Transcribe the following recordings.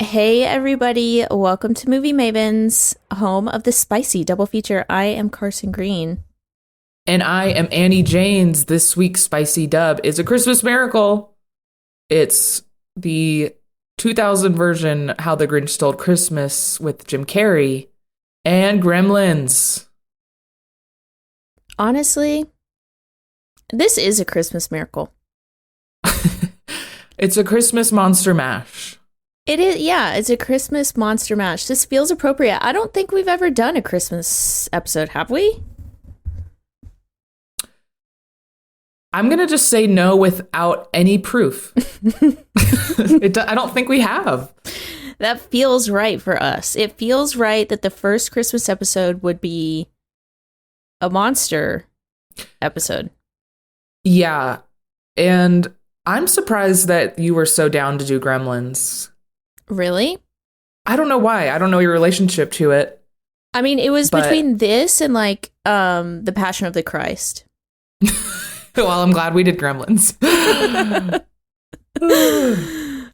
Hey everybody, welcome to Movie Mavens, home of the spicy double feature. I am Carson Green. And I am Annie Janes. This week's spicy dub is A Christmas Miracle. It's the 2000 version, How the Grinch Stole Christmas with Jim Carrey and Gremlins. Honestly, this is a Christmas miracle. It's a Christmas monster mash. It is, yeah, it's a Christmas monster mash. This feels appropriate. I don't think we've ever done a Christmas episode, have we? I'm going to just say no without any proof. I don't think we have. That feels right for us. It feels right that the first Christmas episode would be a monster episode. Yeah. And I'm surprised that you were so down to do Gremlins. Really? I don't know why. I don't know your relationship to it. I mean, it was between this and The Passion of the Christ. Well, I'm glad we did Gremlins.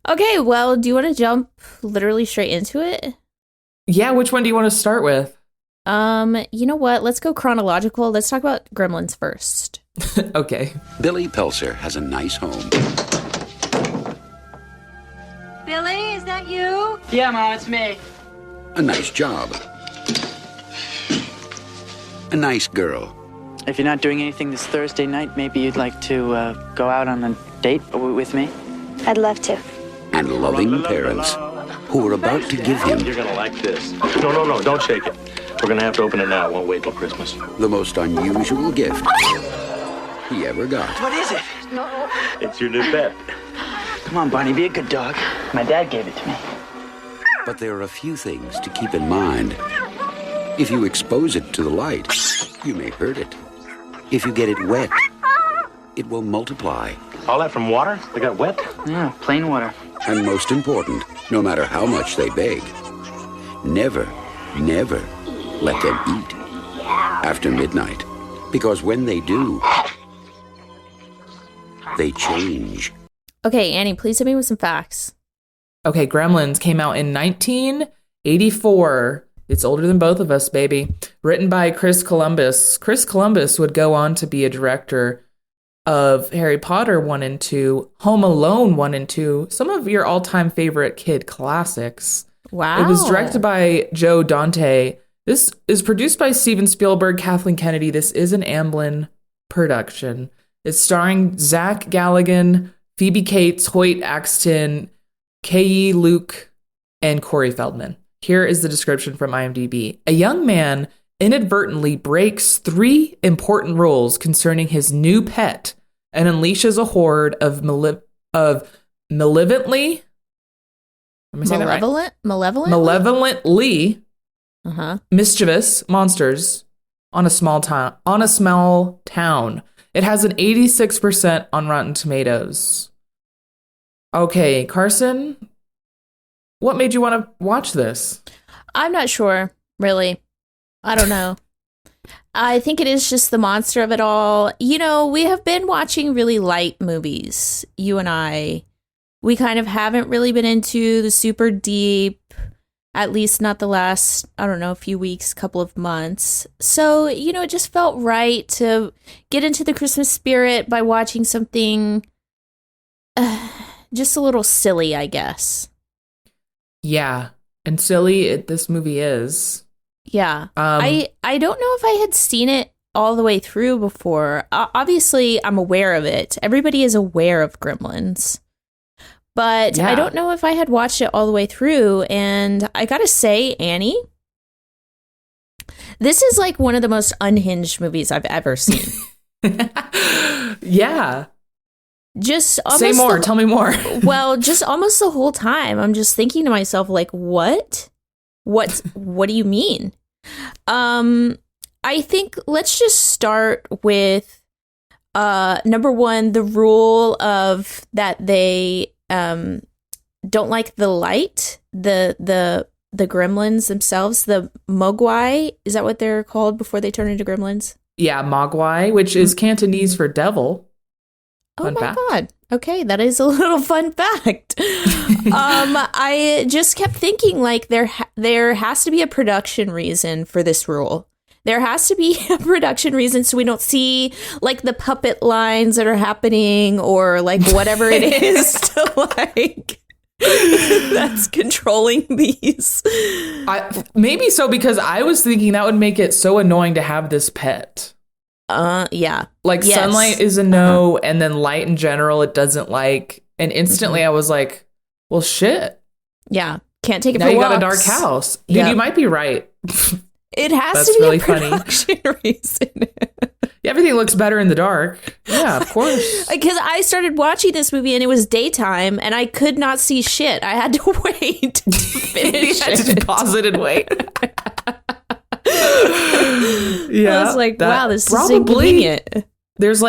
Okay, well, do you want to jump literally straight into it? Yeah, which one do you want to start with? You know what? Let's go chronological. Let's talk about Gremlins first. Okay. Billy Pelser has a nice home. Billy, is that you? Yeah, Mom, it's me. A nice job. A nice girl. If you're not doing anything this Thursday night, maybe you'd like to go out on a date with me? I'd love to. And loving parents who are about to give him You're gonna like this. No, don't shake it. We're gonna have to open it now. It won't wait till Christmas. the most unusual gift he ever got. What is it? It's your new pet. Come on, Barney, be a good dog. My dad gave it to me. But there are a few things to keep in mind. If you expose it to the light, you may hurt it. If you get it wet, it will multiply. All that from water? They got wet? Yeah, plain water. And most important, no matter how much they beg, never let them eat after midnight. Because when they do, they change. Okay, Annie, please hit me with some facts. Okay, Gremlins came out in 1984. It's older than both of us, baby. Written by Chris Columbus. Chris Columbus would go on to be a director of Harry Potter 1 and 2, Home Alone 1 and 2, some of your all-time favorite kid classics. Wow. It was directed by Joe Dante. This is produced by Steven Spielberg, Kathleen Kennedy. This is an Amblin production. It's starring Zach Galligan, Phoebe Cates, Hoyt Axton, K.E. Luke, and Corey Feldman. Here is the description from IMDb. A young man inadvertently breaks 3 important rules concerning his new pet and unleashes a horde of malevolently mischievous monsters on a small town. It has an 86% on Rotten Tomatoes. Okay, Carson, what made you want to watch this? I'm not sure, really. I don't know. I think it is just the monster of it all. You know, we have been watching really light movies, you and I. We kind of haven't really been into the super deep, at least not the last, I don't know, few weeks, couple of months. So, you know, it just felt right to get into the Christmas spirit by watching something just a little silly, I guess. Yeah, and silly this movie is. Yeah. I don't know if I had seen it all the way through before. Obviously, I'm aware of it. Everybody is aware of Gremlins. But Yeah. I don't know if I had watched it all the way through. And I gotta say, Annie, this is like one of the most unhinged movies I've ever seen. Yeah. Just almost Say more. Tell me more. Well, just almost the whole time, I'm just thinking to myself, like, what? What do you mean? I think let's just start with number one, the rule of that they don't like the light, the gremlins themselves, the mogwai, is that what they're called before they turn into gremlins? Yeah, Mogwai, which is Cantonese for devil. Fun fact. God. Okay, that is a little fun fact. I just kept thinking like there has to be a production reason for this rule. There has to be a production reason so we don't see like the puppet lines that are happening or like whatever it is to like that's controlling these. Maybe so, because I was thinking that would make it so annoying to have this pet. Yeah. Like yes. Sunlight is a no, and then light in general it doesn't like. And instantly I was like, well, shit. Yeah. Can't take it now for you walks. got a dark house. Dude, Yep. You might be right. It has That's to be really a production reason. Everything looks better in the dark. Yeah, of course. Because I started watching this movie and it was daytime and I could not see shit. I had to wait to finish You had to it. pause it and wait. Yeah, I was like, wow, this is probably inconvenient. There's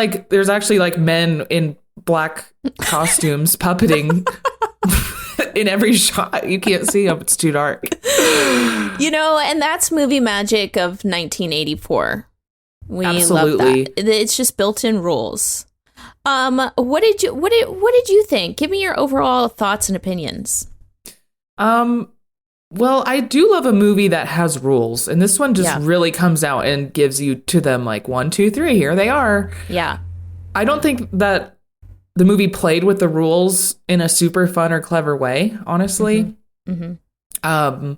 actually like men in black costumes puppeting in every shot. You can't see them. It's too dark. And that's movie magic of 1984. We Absolutely. love that. It's just built-in rules. What did you think? Give me your overall thoughts and opinions. Well, I do love a movie that has rules, and this one just really comes out and gives you to them like 1, 2, 3. Here they are. Yeah. I don't think that the movie played with the rules in a super fun or clever way, honestly. Mm-hmm.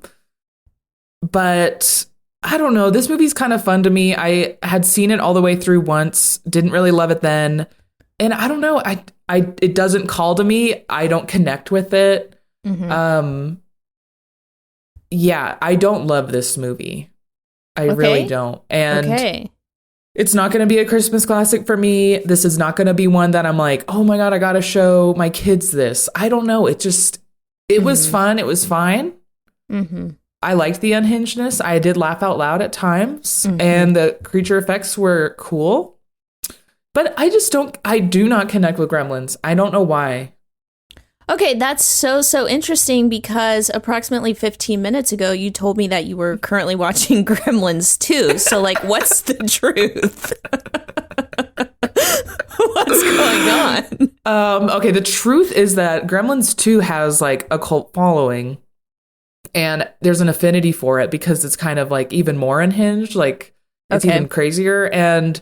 But I don't know. This movie's kind of fun to me. I had seen it all the way through once, didn't really love it then. And I don't know. It doesn't call to me. I don't connect with it. Mm-hmm. Yeah, I don't love this movie. I really don't. And it's not going to be a Christmas classic for me. This is not going to be one that I'm like, oh my God, I got to show my kids this. I don't know. It was fun. It was fine. Mm-hmm. I liked the unhingedness. I did laugh out loud at times, and the creature effects were cool. But I do not connect with Gremlins. I don't know why. Okay, that's so interesting because approximately 15 minutes ago, you told me that you were currently watching Gremlins 2. So, like, what's the truth? What's going on? Okay, the truth is that Gremlins 2 has, like, a cult following. And there's an affinity for it because it's kind of, like, even more unhinged. Like, it's even crazier. And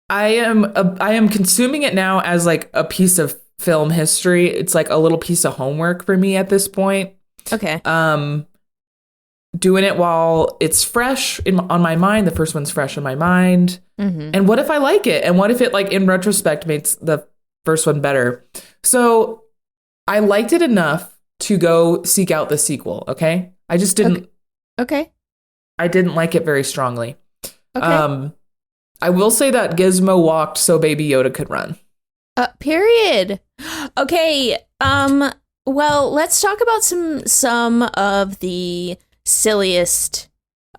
I am consuming it now as, like, a piece of film history. It's like a little piece of homework for me at this point. Okay. Doing it while it's fresh on my mind. The first one's fresh in my mind. Mm-hmm. And what if I like it? And what if it, like, in retrospect makes the first one better? So I liked it enough to go seek out the sequel. Okay. I just didn't. Okay. I didn't like it very strongly. Okay. I will say that Gizmo walked so Baby Yoda could run. Period. Okay. Well, let's talk about some of the silliest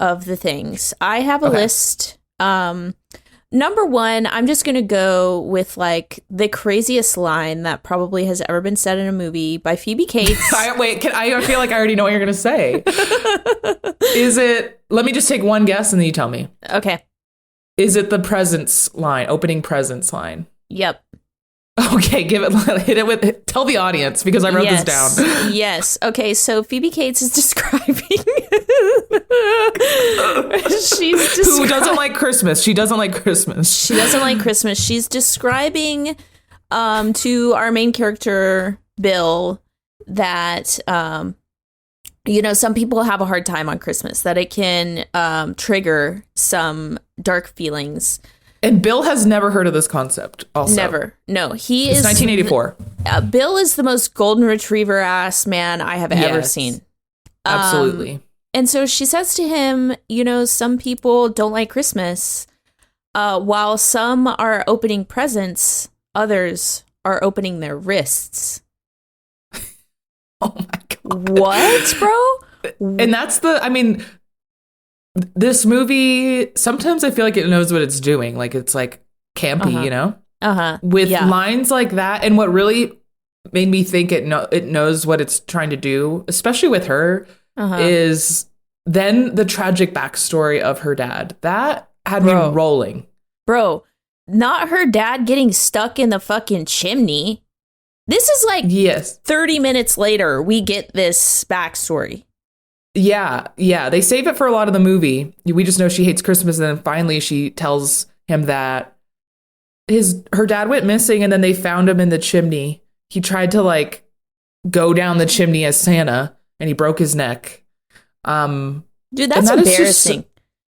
of the things. I have a list. Number one, I'm just gonna go with like the craziest line that probably has ever been said in a movie by Phoebe Cates. I feel like I already know what you're gonna say. Is it? Let me just take one guess and then you tell me. Okay. Is it the presents line? Opening presents line? Yep. Okay, hit it with, tell the audience because I wrote this down. Yes. Okay, so Phoebe Cates is describing. Who doesn't like Christmas? She doesn't like Christmas. She doesn't like Christmas. She's describing to our main character, Bill, that, some people have a hard time on Christmas, that it can trigger some dark feelings. And Bill has never heard of this concept also. Never. No, It's 1984. Bill is the most golden retriever ass man I have ever seen. Absolutely. And so she says to him, some people don't like Christmas. While some are opening presents, others are opening their wrists. Oh my God. What, bro? And that's this movie, sometimes I feel like it knows what it's doing. Like, it's like campy, with lines like that. And what really made me think it knows what it's trying to do, especially with her, is then the tragic backstory of her dad. That had me rolling. Bro, not her dad getting stuck in the fucking chimney. This is like Yes. 30 minutes later, we get this backstory. Yeah. They save it for a lot of the movie. We just know she hates Christmas, and then finally she tells him that her dad went missing, and then they found him in the chimney. He tried to like go down the chimney as Santa, and he broke his neck. Dude, that's embarrassing.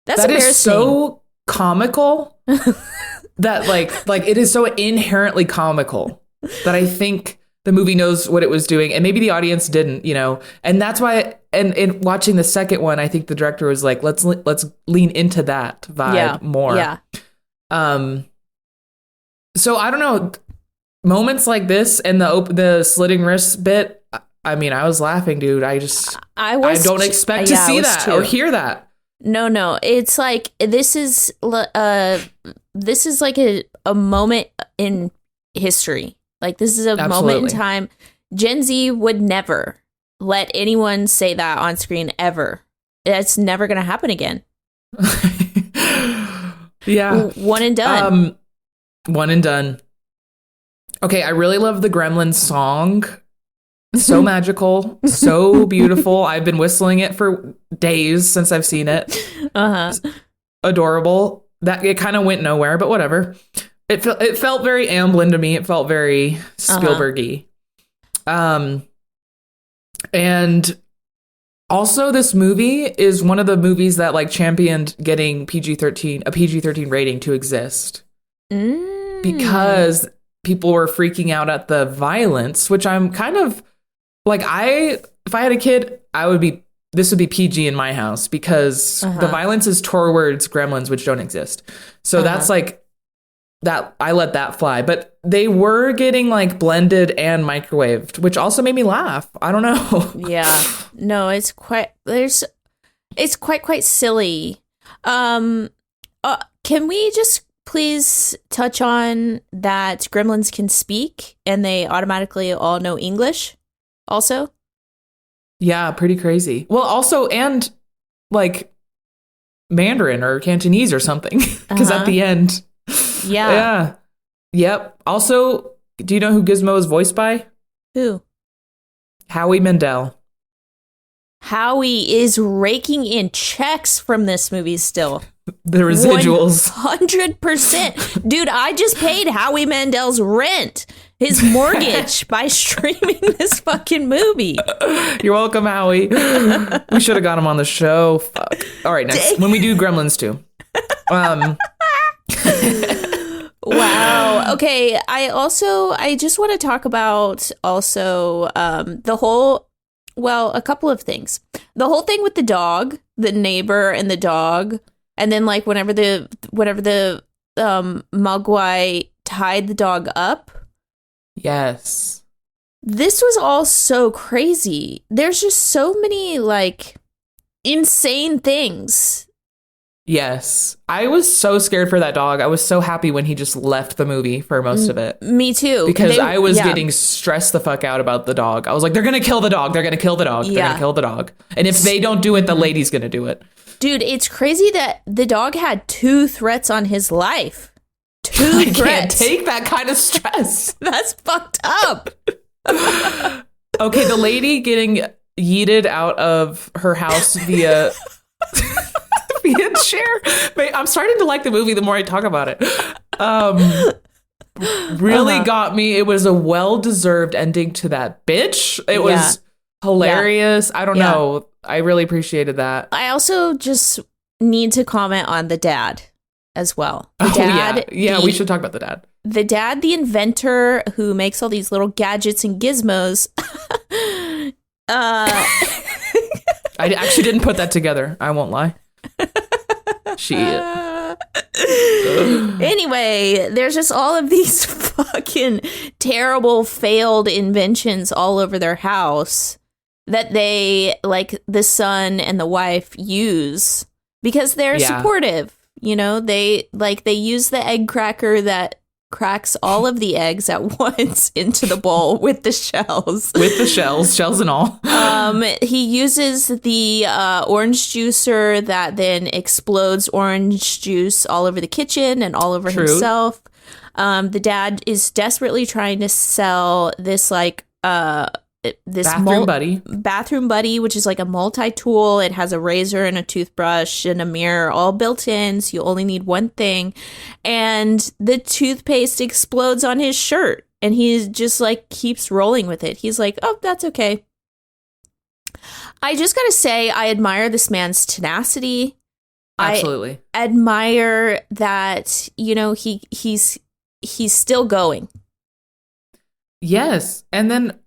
That's that embarrassing. Is so comical that like it is so inherently comical that I think the movie knows what it was doing, and maybe the audience didn't, you know. And that's why, and in watching the second one, I think the director was like, let's lean into that vibe more. Yeah. So I don't know, moments like this and the slitting wrist bit. I mean, I was laughing, dude. I don't expect to see that or hear that. No. It's like this is like a moment in history. Like, this is a moment in time. Gen Z would never let anyone say that on screen ever. It's never going to happen again. Yeah. One and done. One and done. Okay, I really love the Gremlins song. So magical, so beautiful. I've been whistling it for days since I've seen it. Adorable. That it kind of went nowhere, but whatever. It felt very Amblin to me. It felt very Spielberg-y. And also this movie is one of the movies that like championed getting a PG-13 rating to exist. Because people were freaking out at the violence, which I'm kind of like, if I had a kid, this would be PG in my house, because the violence is towards gremlins, which don't exist. So that's like, that I let that fly, but they were getting like blended and microwaved, which also made me laugh. I don't know. Yeah, no, it's quite silly. Can we just please touch on that gremlins can speak and they automatically all know English also? Yeah, pretty crazy. Well, also, and like Mandarin or Cantonese or something, because at the end. Yeah. Yep. Also, do you know who Gizmo is voiced by? Who? Howie Mandel. Howie is raking in checks from this movie still. The residuals. 100%. Dude, I just paid Howie Mandel's rent, his mortgage, by streaming this fucking movie. You're welcome, Howie. We should have got him on the show. Fuck. All right, next. When we do Gremlins 2. Wow. Okay. I just want to talk about also a couple of things. The whole thing with the dog, the neighbor and the dog, and then like whenever the Mogwai tied the dog up. Yes. This was all so crazy. There's just so many like insane things. Yes. I was so scared for that dog. I was so happy when he just left the movie for most of it. Me too. Because I was getting stressed the fuck out about the dog. I was like, they're going to kill the dog. They're going to kill the dog. They're going to kill the dog. And if they don't do it, the lady's going to do it. Dude, it's crazy that the dog had 2 threats on his life. 2 threats. I can't take that kind of stress. That's fucked up. Okay, the lady getting yeeted out of her house via chair. I'm starting to like the movie the more I talk about it. Really got me. It was a well-deserved ending to that bitch. It was hilarious. I don't know. I really appreciated that. I also just need to comment on the dad as well. The dad, we should talk about the dad. The dad, the inventor who makes all these little gadgets and gizmos. I actually didn't put that together. I won't lie. Anyway, there's just all of these fucking terrible failed inventions all over their house that they, like, the son and the wife use because they're supportive. You know, they use the egg cracker that cracks all of the eggs at once into the bowl with the shells. With the shells and all. He uses the orange juicer that then explodes orange juice all over the kitchen and all over himself. The dad is desperately trying to sell this this bathroom buddy, which is like a multi-tool. It has a razor and a toothbrush and a mirror all built in, so you only need one thing. And the toothpaste explodes on his shirt, and he just like keeps rolling with it. He's like, oh, that's okay. I just gotta say, I admire this man's tenacity. Absolutely. I admire that, you know, he's still going. Yes. And then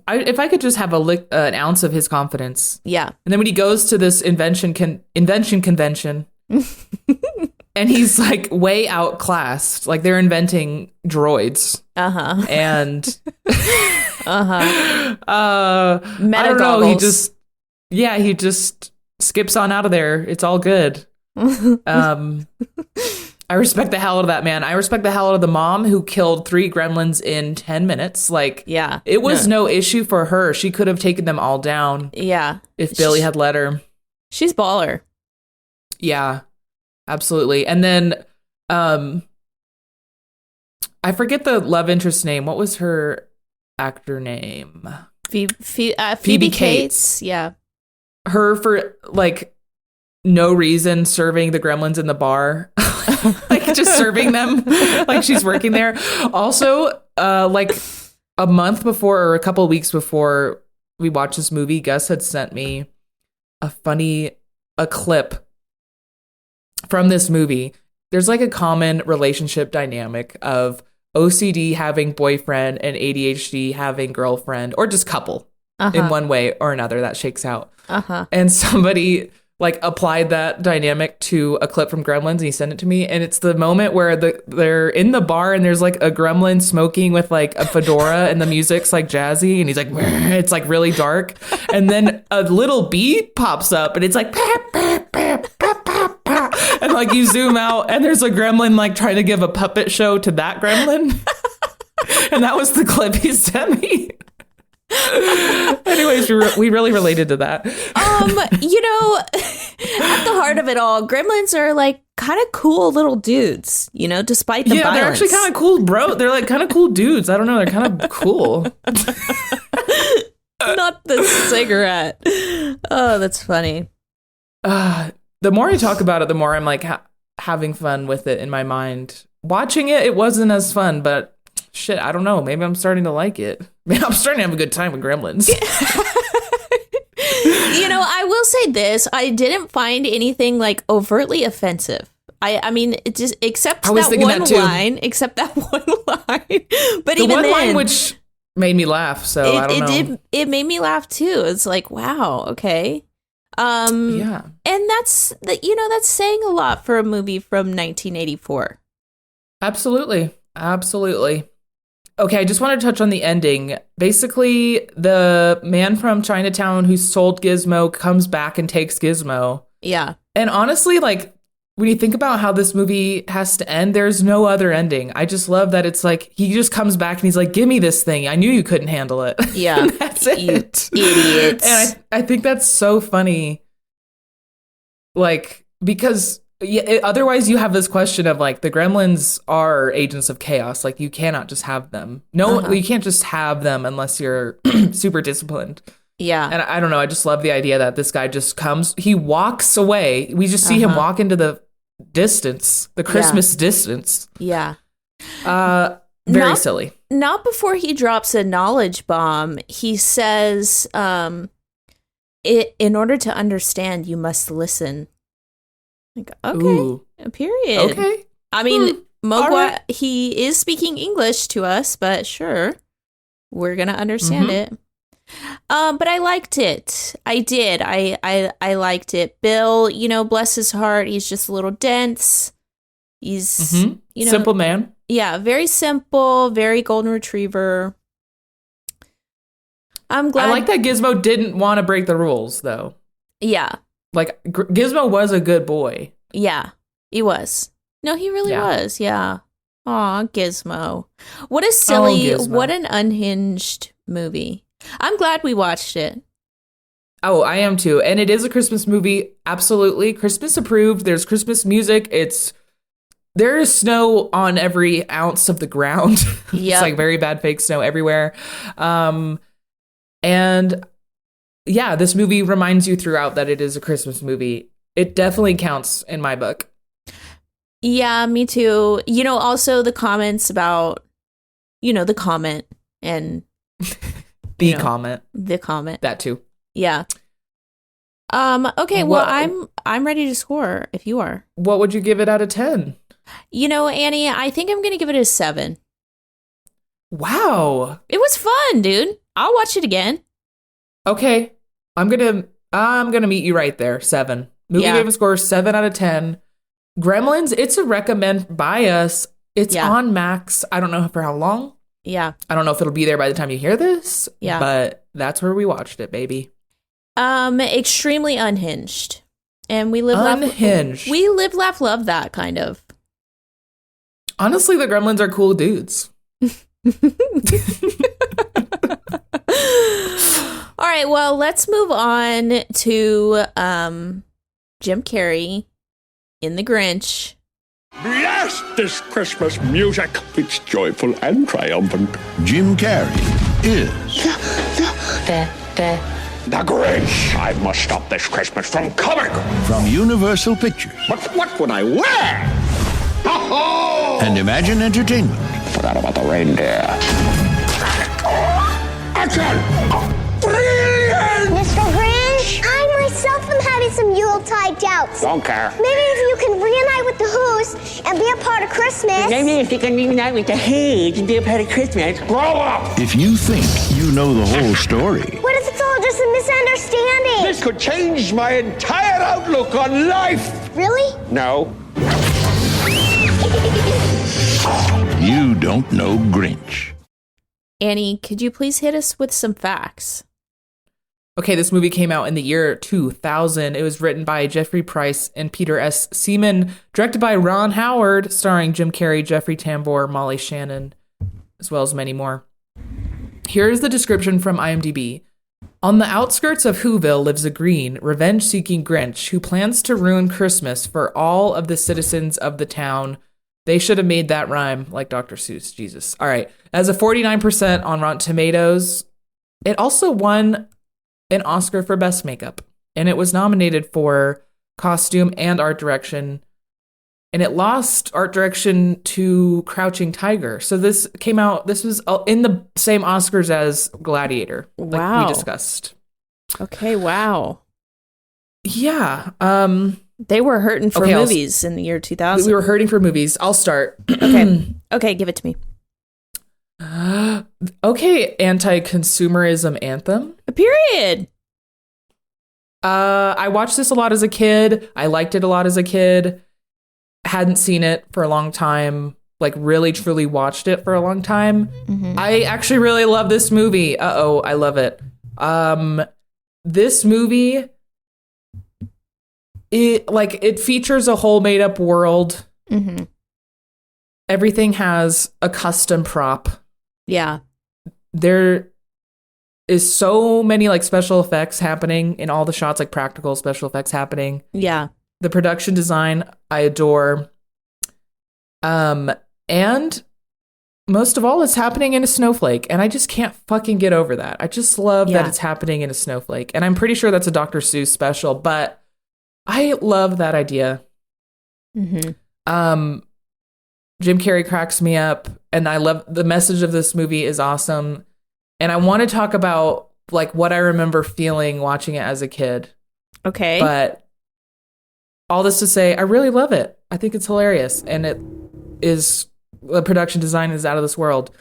if I could just have an ounce of his confidence. Yeah. And then when he goes to this invention convention and he's like way outclassed, like they're inventing droids. Uh-huh. And uh-huh. I don't know, he just skips on out of there. It's all good. I respect the hell out of that man. I respect the hell out of the mom who killed 3 gremlins in 10 minutes. Like, yeah, it was no issue for her. She could have taken them all down. Yeah. If Billy had let her. She's baller. Yeah, absolutely. And then, I forget the love interest name. What was her actor name? Phoebe Cates. Yeah. Her for like no reason serving the gremlins in the bar. Like just serving them like she's working there. Also, like a month before or a couple of weeks before we watched this movie, Gus had sent me a clip from this movie. There's like a common relationship dynamic of OCD having boyfriend and ADHD having girlfriend, or just couple in one way or another that shakes out. And somebody like applied that dynamic to a clip from Gremlins, and he sent it to me. And it's the moment where they're in the bar and there's like a gremlin smoking with like a fedora and the music's like jazzy and he's like, it's like really dark. And then a little bee pops up and it's like, and like you zoom out and there's a gremlin like trying to give a puppet show to that gremlin. And that was the clip he sent me. Anyways, we really related to that. You know, at the heart of it all, gremlins are like kind of cool little dudes, you know, despite the violence. They're actually kind of cool, bro. They're like kind of cool dudes. I don't know. They're kind of cool. Not the cigarette. Oh, that's funny. The more I talk about it, the more I'm like having fun with it in my mind. Watching it wasn't as fun, but shit, I don't know. Maybe I'm starting to like it. Maybe I'm starting to have a good time with Gremlins. You know, I will say this. I didn't find anything like overtly offensive. I mean, it just except that one line. Except that one line. But even one then, line which made me laugh. So I don't know. It made me laugh too. It's like, wow, okay. Yeah. And that's saying a lot for a movie from 1984. Absolutely. Okay, I just want to touch on the ending. Basically, the man from Chinatown who sold Gizmo comes back and takes Gizmo. Yeah. And honestly, like, when you think about how this movie has to end, there's no other ending. I just love that it's like, he just comes back and he's like, give me this thing. I knew you couldn't handle it. Yeah. That's it. You idiots. And I think that's so funny. Like, because otherwise you have this question of like, the gremlins are agents of chaos. Like, you cannot just have them. No, you can't just have them unless you're super disciplined. Yeah. And I don't know. I just love the idea that this guy just comes. He walks away. We just see him walk into the distance, the Christmas distance. Yeah. Very silly. Not before he drops a knowledge bomb. He says, in order to understand, you must listen. Like, okay. Ooh. Period. Okay. I mean, Mogwai, right. He is speaking English to us, but sure, we're going to understand it. But I liked it. I did. I liked it. Bill, you know, bless his heart, he's just a little dense. He's, you know, simple man. Yeah, very simple, very golden retriever. I'm glad. I like that Gizmo didn't want to break the rules, though. Yeah. Like, Gizmo was a good boy. Yeah, he was. No, he really was. Yeah. Aw, Gizmo. What a silly, Gizmo. what an unhinged movie. I'm glad we watched it. Oh, I am too. And it is a Christmas movie. Absolutely. Christmas approved. There's Christmas music. There is snow on every ounce of the ground. Yep. It's like very bad fake snow everywhere. And yeah, this movie reminds you throughout that it is a Christmas movie. It definitely counts in my book. Yeah, me too. You know, also the comments about, the comment and The comment. the comment. That too. Yeah. Okay, well, I'm ready to score if you are. What would you give it out of 10? Annie, I think I'm going to give it a 7. Wow. It was fun, dude. I'll watch it again. Okay. I'm going to meet you right there. 7. Movie Yeah. Maven score 7 out of 10. Gremlins, it's a recommend by us. It's on Max. I don't know for how long. Yeah. I don't know if it'll be there by the time you hear this. Yeah. But that's where we watched it, baby. Extremely unhinged. And we live Unhinged. we live, laugh, love that kind of. Honestly, the Gremlins are cool dudes. All right, well, let's move on to Jim Carrey in The Grinch. Blast this Christmas music. It's joyful and triumphant. Jim Carrey is The Grinch. I must stop this Christmas from coming. from Universal Pictures But what would I wear? Ho-ho! and Imagine Entertainment. Forgot about the reindeer. Action! Brilliant! Mr. Grinch, I myself am having some Yuletide doubts. Don't care. Maybe if you can reunite with the Who's and be a part of Christmas. Maybe if you can reunite with the Who's and be a part of Christmas. Grow up! If you think you know the whole story, What if it's all just a misunderstanding? This could change my entire outlook on life. Really? No. you don't know Grinch. Annie, could you please hit us with some facts? Okay, this movie came out in the year 2000. It was written by Jeffrey Price and Peter S. Seaman, directed by Ron Howard, starring Jim Carrey, Jeffrey Tambor, Molly Shannon, as well as many more. Here's the description from IMDb. On the outskirts of Whoville lives a green, revenge-seeking Grinch who plans to ruin Christmas for all of the citizens of the town. They should have made that rhyme like Dr. Seuss. Jesus. All right. As a 49% on Rotten Tomatoes, it also won an Oscar for Best Makeup. And it was nominated for costume and art direction. And it lost art direction to Crouching Tiger. So this was in the same Oscars as Gladiator, like Wow. we discussed. Okay, wow. Yeah. They were hurting for Okay, movies in the year 2000. We were hurting for movies. I'll start. Okay, give it to me. Okay, anti-consumerism anthem. Period. I watched this a lot as a kid. I liked it a lot as a kid. Hadn't seen it for a long time. Like really, truly watched it for a long time. I actually really love this movie. I love it. This movie, it features a whole made up world. Mm-hmm. Everything has a custom prop. Yeah. There is so many like special effects happening in all the shots, like practical special effects happening. Yeah. The production design I adore. And most of all, it's happening in a snowflake. And I just can't fucking get over that. I just love that it's happening in a snowflake. And I'm pretty sure that's a Dr. Seuss special, but I love that idea. Mm-hmm. Jim Carrey cracks me up, and I love the message of this movie is awesome. And I want to talk about like what I remember feeling watching it as a kid. Okay. But all this to say, I really love it. I think it's hilarious, and the production design is out of this world.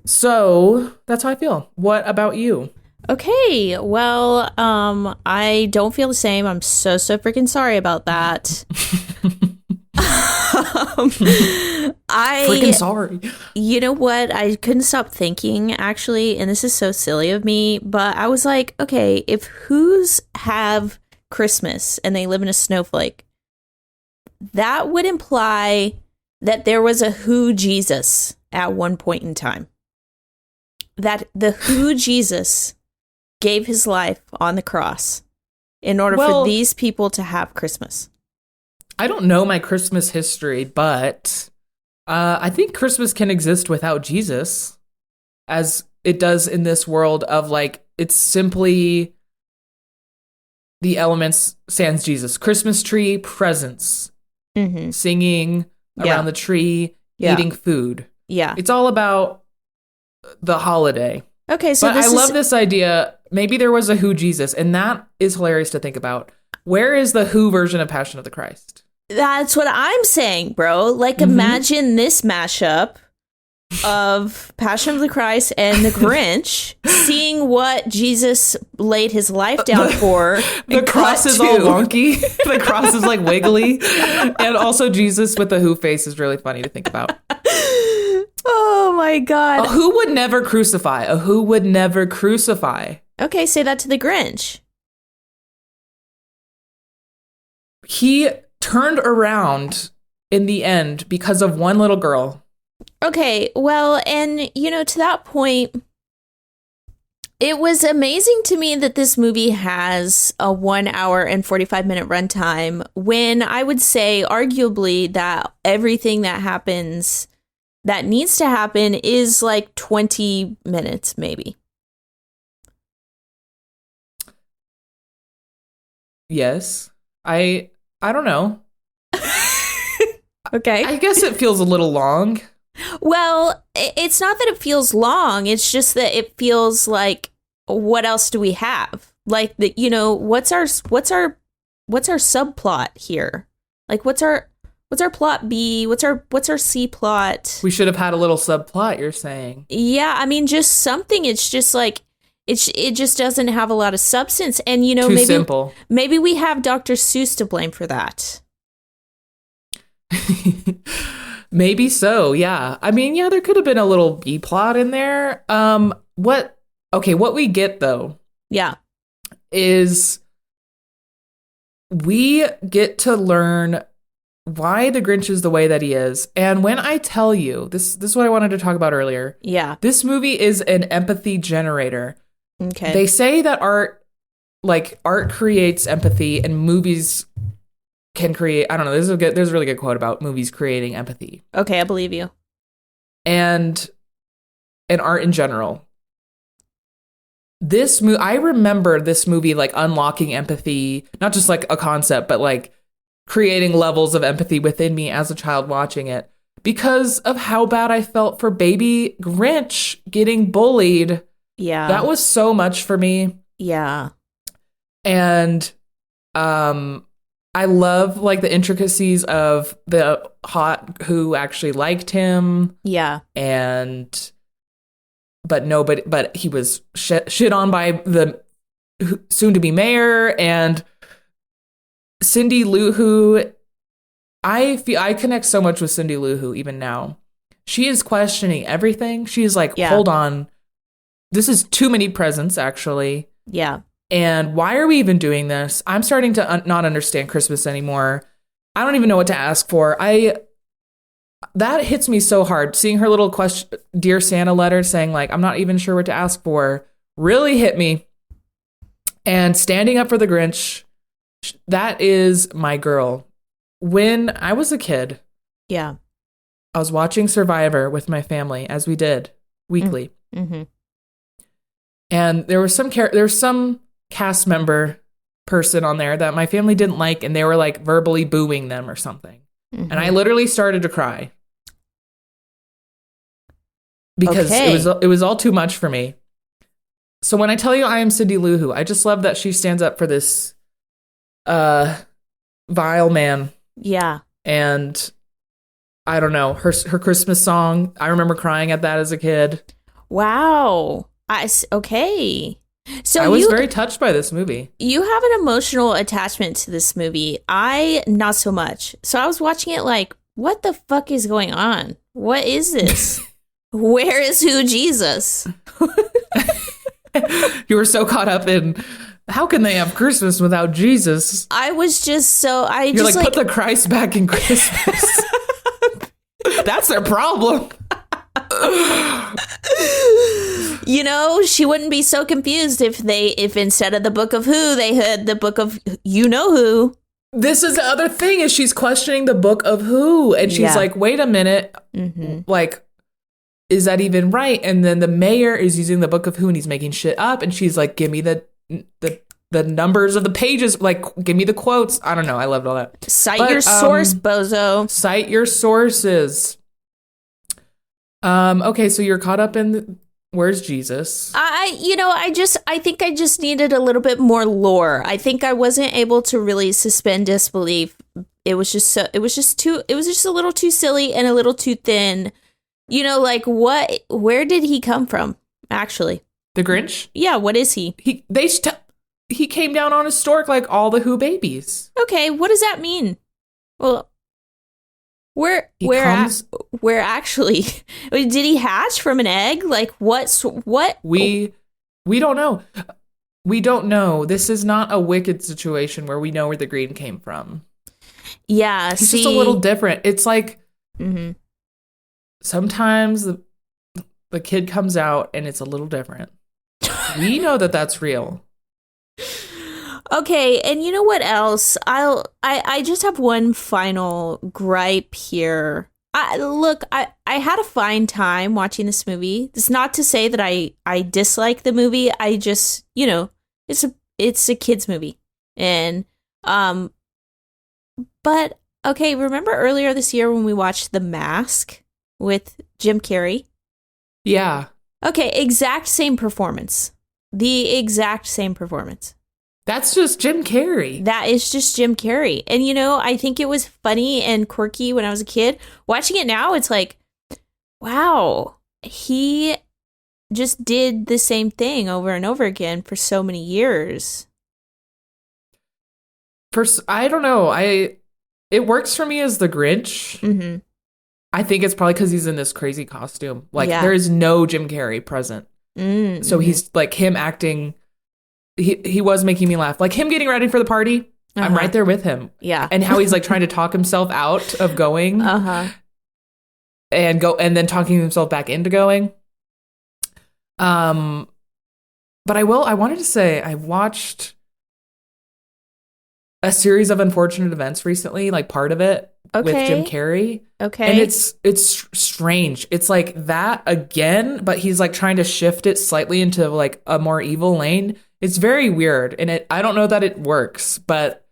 So that's how I feel. What about you? Okay, well, I don't feel the same. I'm so freaking sorry about that. Freaking sorry. You know what? I couldn't stop thinking, actually, and this is so silly of me, but I was like, okay, if Who's have Christmas and they live in a snowflake, that would imply that there was a who Jesus at one point in time. That the who Jesus gave his life on the cross in order for these people to have Christmas. I don't know my Christmas history, but I think Christmas can exist without Jesus, as it does in this world of like, it's simply the elements sans Jesus. Christmas tree, presents, singing around the tree, eating food. Yeah. It's all about the holiday. Okay, so but I love this idea. Maybe there was a who Jesus, and that is hilarious to think about. Where is the who version of Passion of the Christ? That's what I'm saying, bro. Like, imagine this mashup of Passion of the Christ and the Grinch, seeing what Jesus laid his life down for. The cross is all wonky. The cross is like wiggly. And also Jesus with the who face is really funny to think about. Oh my God. A who would never crucify? A who would never crucify? Okay, say that to the Grinch. He turned around in the end because of one little girl. Okay, well, and, you know, to that point, it was amazing to me that this movie has a 1 hour and 45-minute runtime when I would say, arguably, that everything that happens that needs to happen is like 20 minutes, maybe. Yes. I don't know. Okay. I guess it feels a little long. Well, it's not that it feels long. It's just that it feels like, what else do we have? Like, the, you know, what's our subplot here? Like, what's our plot B? What's our C plot? We should have had a little subplot, you're saying. Yeah, I mean, just something. It's just like, it just doesn't have a lot of substance. And, you know, Too simple. Maybe we have Dr. Seuss to blame for that. Maybe so, yeah. I mean, yeah, there could have been a little B plot in there. What we get though, is we get to learn why the Grinch is the way that he is. And when I tell you, this is what I wanted to talk about earlier. Yeah. This movie is an empathy generator. Okay. They say that art creates empathy and movies can create, I don't know, there's a really good quote about movies creating empathy. Okay, I believe you. And art in general. I remember this movie like unlocking empathy, not just like a concept, but like creating levels of empathy within me as a child watching it because of how bad I felt for baby Grinch getting bullied. Yeah. That was so much for me. Yeah. And I love like the intricacies of the hot who actually liked him. Yeah. But he was shit on by the soon to be mayor and Cindy Lou Who. I connect so much with Cindy Lou Who even now. She is questioning everything. She's like, hold on. This is too many presents, actually. Yeah. And why are we even doing this? I'm starting to not understand Christmas anymore. I don't even know what to ask for. That hits me so hard. Seeing her little Dear Santa letter saying like, I'm not even sure what to ask for, really hit me. And standing up for the Grinch, that is my girl. When I was a kid, I was watching Survivor with my family, as we did weekly. Mm-hmm. And there was some cast member person on there that my family didn't like, and they were like verbally booing them or something. Mm-hmm. And I literally started to cry because it was all too much for me. So when I tell you I am Cindy Lou Who, I just love that she stands up for this vile man. Yeah. And I don't know, her Christmas song, I remember crying at that as a kid. Wow. Okay. So I was very touched by this movie. You have an emotional attachment to this movie. I, not so much. So I was watching it like, what the fuck is going on? What is this? Where is who Jesus? You were so caught up in how can they have Christmas without Jesus? I was just so... You're like, put the Christ back in Christmas. That's their problem. You know, she wouldn't be so confused if instead of the Book of Who, they had the Book of You Know Who. This is the other thing is she's questioning the Book of Who, and she's like, wait a minute, like, is that even right? And then the mayor is using the Book of Who and he's making shit up, and she's like, give me the numbers of the pages, like, give me the quotes. I don't know. I loved all that. Cite your source, bozo. Cite your sources. Okay, so you're caught up in where's Jesus? I think I just needed a little bit more lore. I think I wasn't able to really suspend disbelief. It was just a little too silly and a little too thin. You know, like where did he come from, actually? The Grinch? Yeah, what is he? He came down on a stork like all the Who babies. Okay, what does that mean? Well, where actually did he hatch from an egg? Like what? We don't know. We don't know. This is not a Wicked situation where we know where the green came from. Yeah, he's just a little different. It's like sometimes the kid comes out and it's a little different. We know that that's real. Okay, and you know what else? I just have one final gripe here. I had a fine time watching this movie. It's not to say that I dislike the movie. I just, you know, it's a kids movie. And but okay, remember earlier this year when we watched The Mask with Jim Carrey? Yeah. Okay, exact same performance. The exact same performance. That's just Jim Carrey. That is just Jim Carrey. And, you know, I think it was funny and quirky when I was a kid. Watching it now, it's like, wow, he just did the same thing over and over again for so many years. I don't know. It works for me as the Grinch. Mm-hmm. I think it's probably because he's in this crazy costume. Like, there is no Jim Carrey present. Mm-hmm. So he's like him acting... He was making me laugh. Like him getting ready for the party. I'm right there with him. Yeah. And how he's like trying to talk himself out of going. And then talking himself back into going. But I wanted to say I watched a series of unfortunate events recently, like part of it with Jim Carrey. Okay. And it's strange. It's like that again, but he's like trying to shift it slightly into like a more evil lane. It's very weird, and I don't know that it works, but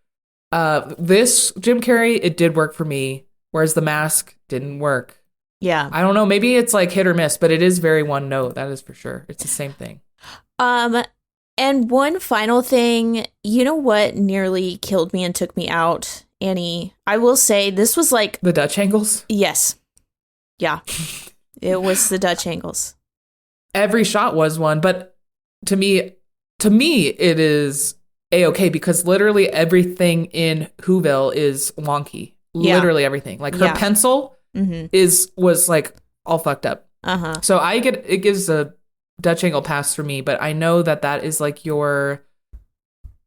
this Jim Carrey, it did work for me, whereas The Mask didn't work. Yeah. I don't know, maybe it's like hit or miss, but it is very one note, that is for sure. It's the same thing. And one final thing, you know what nearly killed me and took me out, Annie? I will say this was like... The Dutch angles? Yes. Yeah. It was the Dutch angles. Every shot was one, but to me, it is A-okay because literally everything in Whoville is wonky. Yeah. Literally everything. Like her pencil was like all fucked up. So it gives a Dutch angle pass for me, but I know that is like your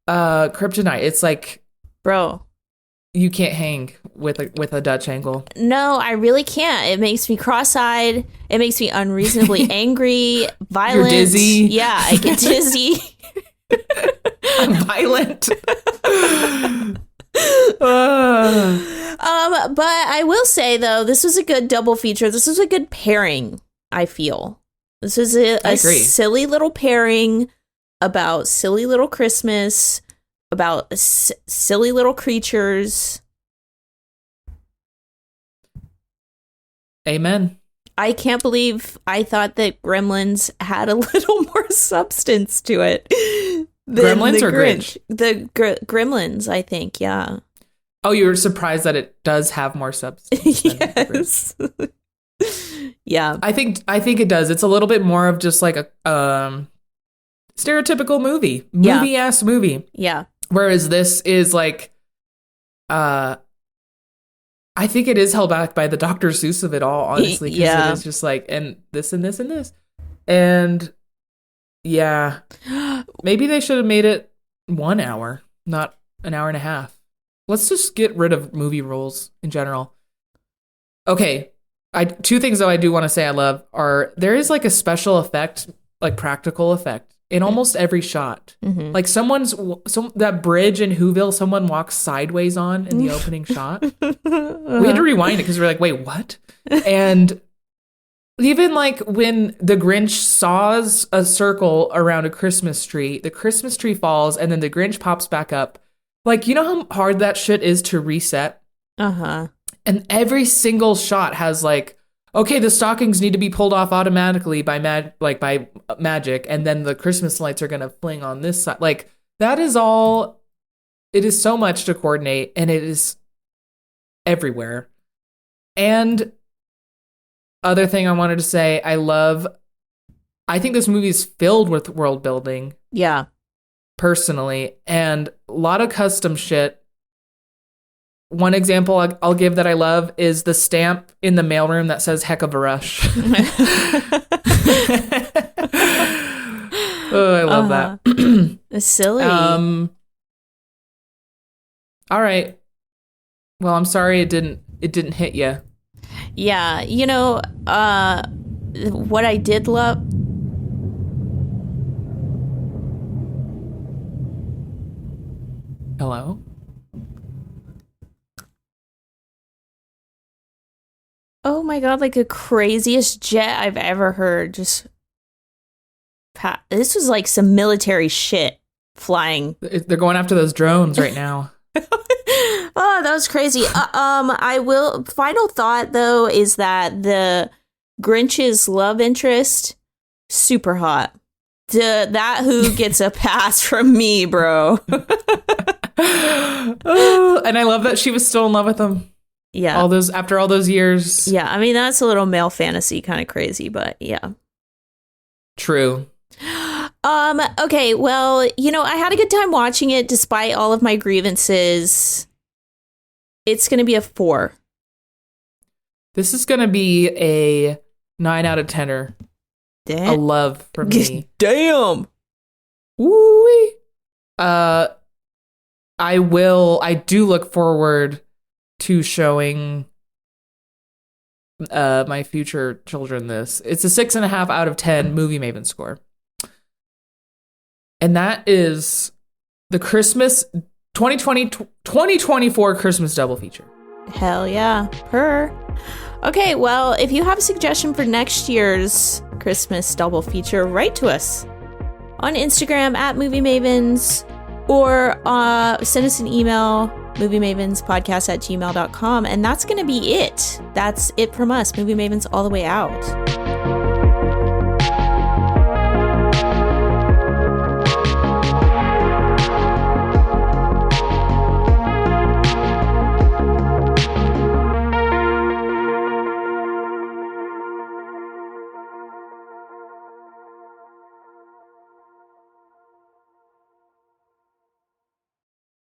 kryptonite. It's like, bro, you can't hang with a Dutch angle. No, I really can't. It makes me cross-eyed. It makes me unreasonably angry, violent. You're dizzy. Yeah, I get dizzy. I'm violent. But I will say though, this was a good double feature. This was a good pairing, I feel. This was a silly little pairing about silly little Christmas, about silly little creatures. Amen. I can't believe I thought that Gremlins had a little more substance to it. Gremlins or Grinch? The Gremlins, I think, yeah. Oh, you were surprised that it does have more substance. Yes. Yeah. I think it does. It's a little bit more of just like a stereotypical movie-ass movie. Yeah. Whereas this is like, I think it is held back by the Dr. Seuss of it all, honestly. Because it is just like, and this and this and this. And yeah, maybe they should have made it 1 hour, not an hour and a half. Let's just get rid of movie rules in general. Okay, Two things though I do want to say I love are there is like a special effect, like practical effect in almost every shot. Mm-hmm. Like that bridge in Whoville, someone walks sideways on in the opening shot. We had to rewind it because we were like, wait, what? And even like when the Grinch saws a circle around a Christmas tree, the Christmas tree falls and then the Grinch pops back up. Like, you know how hard that shit is to reset? Uh-huh. And every single shot has like, okay, the stockings need to be pulled off automatically by magic, and then the Christmas lights are gonna fling on this side. Like, that is all. It is so much to coordinate, and it is everywhere. And other thing I wanted to say, I think this movie is filled with world building. Yeah. Personally, and a lot of custom shit. One example I'll give that I love is the stamp in the mailroom that says "Heck of a Rush." Oh, I love that. It's silly. All right. Well, I'm sorry it didn't hit you. Yeah, you know, what I did love. Hello? Oh my god, like the craziest jet I've ever heard. Just this was like some military shit flying. They're going after those drones right now. Oh, that was crazy. Final thought though is that the Grinch's love interest, super hot. That who gets a pass from me, bro. Oh, and I love that she was still in love with him. Yeah. After all those years. Yeah, I mean that's a little male fantasy kind of crazy, but yeah. True. Okay, well, you know, I had a good time watching it despite all of my grievances. It's going to be a 4. This is going to be a 9 out of 10er. Damn. A love from me. Damn. Woo-wee. I do look forward to showing my future children this. It's a 6.5 out of 10 movie Maven score. And that is the Christmas 2024 Christmas double feature. Hell yeah. Okay, well, if you have a suggestion for next year's Christmas double feature, write to us on Instagram at Movie Mavens or send us an email, moviemavenspodcast@gmail.com. And that's going to be it. That's it from us, Movie Mavens all the way out.